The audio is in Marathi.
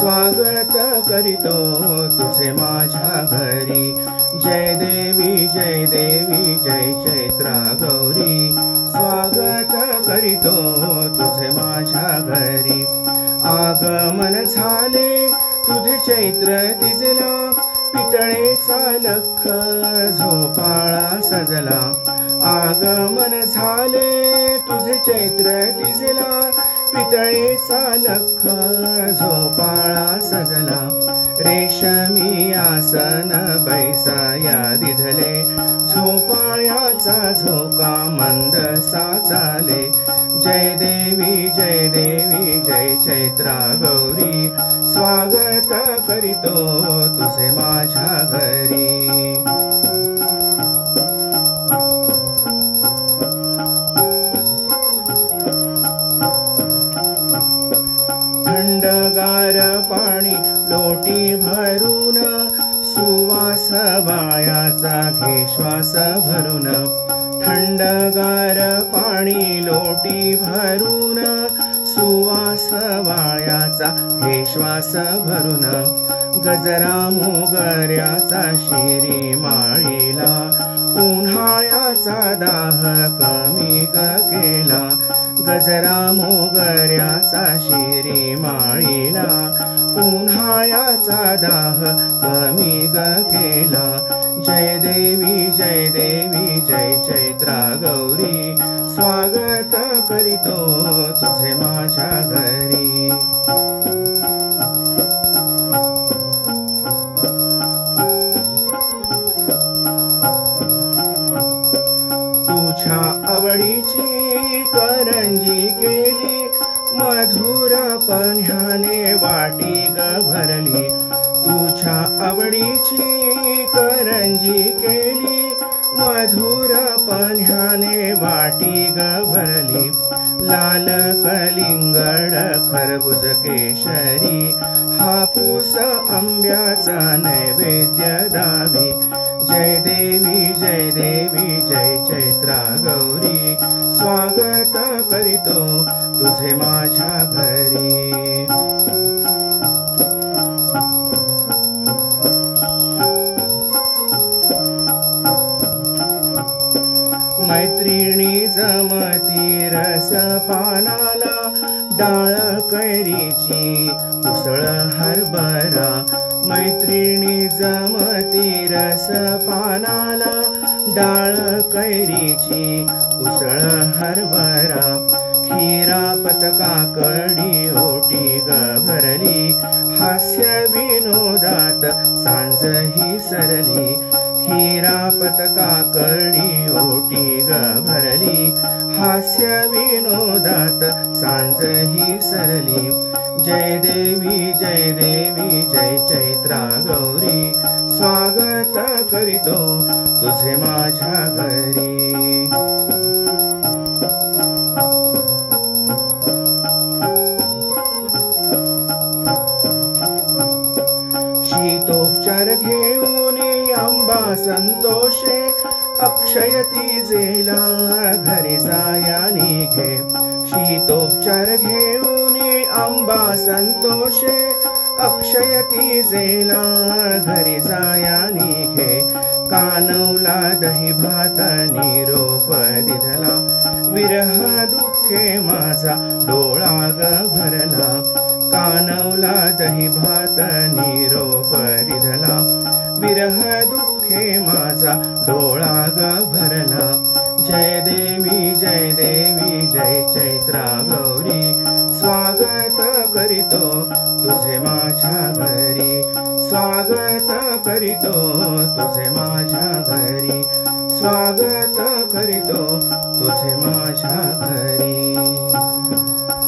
स्वागत करीतो तुझे माझ्या घरी। जय देवी जय देवी जय चैत्रा गौरी, स्वागत करीतो तुझे माझ्या घरी। आगमन झाले तुझे चैत्र तिजला, पितळेचा लख झोपाळा सजला। आगमन झाले तुझे चैत्र तिजला, पितळेचा लख झोपाळा सजला। रेशमी आसन बैसाया दिधले, झोपाळ्याचा झोका मंदसा चाले। जय देवी जय चैत्रा गौरी, स्वागत करीतो तुझे माझ्या घरी। थंडगार पाणी लोटी भरून, सुवास वायाचा घे श्वास भरून। थंडगार पाणी लोटी भरून, सुवास वायाचा घे श्वास भरून। गजरा मोगऱ्याचा शिरी माळीला, उन्हाळ्याचा दाह कमी केला। गजरा मोगऱ्याचा शिरी माळीला, उन्हाळ्याचा दाह कमी केला। जय देवी जय चैत्रा गौरी, स्वागत करीतो तुझे माझ्या घरी। तुझ्या आवडीची करंजी केली, मधुर पन्ह्याने वाटी ग भरली। तुझ्या आवडीची करंजी केली, मधुर पन्ह्याने वाटी ग भरली। लाल कलिंगड खरबूज केशरी, हापूस आंब्याचा नैवेद्य दावी। जय देवी जय चैत्रा गौरी, स्वागत करीतो तुझे माझ्या घरी। मैत्रिणी जमती रस पानाला, डाळ कैरीची उसळ हरभरा। मैत्रिणी जमती रस पानाला, डाळ कैरीची उसळ हरभरा। खीरा पतका कडी ओटी ग भरली, हास्य विनोदात सांज ही सरली। खीरा पतका कडी ओटी ग भरली, हास्य विनोदात सांज ही सरली। जय देवी जय चैत्रा गौरी, स्वागत करीतो तुझे माझ्या घरी। शीतोपचार घेऊन अंबा संतोषे, अक्षय तिजेला घरी जाया निघे। शीतोपचार घेऊन अंबा संतोषे, अक्षय तिजेला घरी जाया निघे। कानवला दही भात निरोप दिधला, विरह दुःखे माझा डोळा ग भरला। कानवला दही भात निरोप दिधला, विरह दुःखे माझा डोळा ग भरला। जय देवी जय चैत्रा गौरी, स्वागत करीतो तुझे माझ्या घरी। स्वागत करीतो तुझे माझ्या घरी, स्वागत करीतो तुझे माझ्या घरी।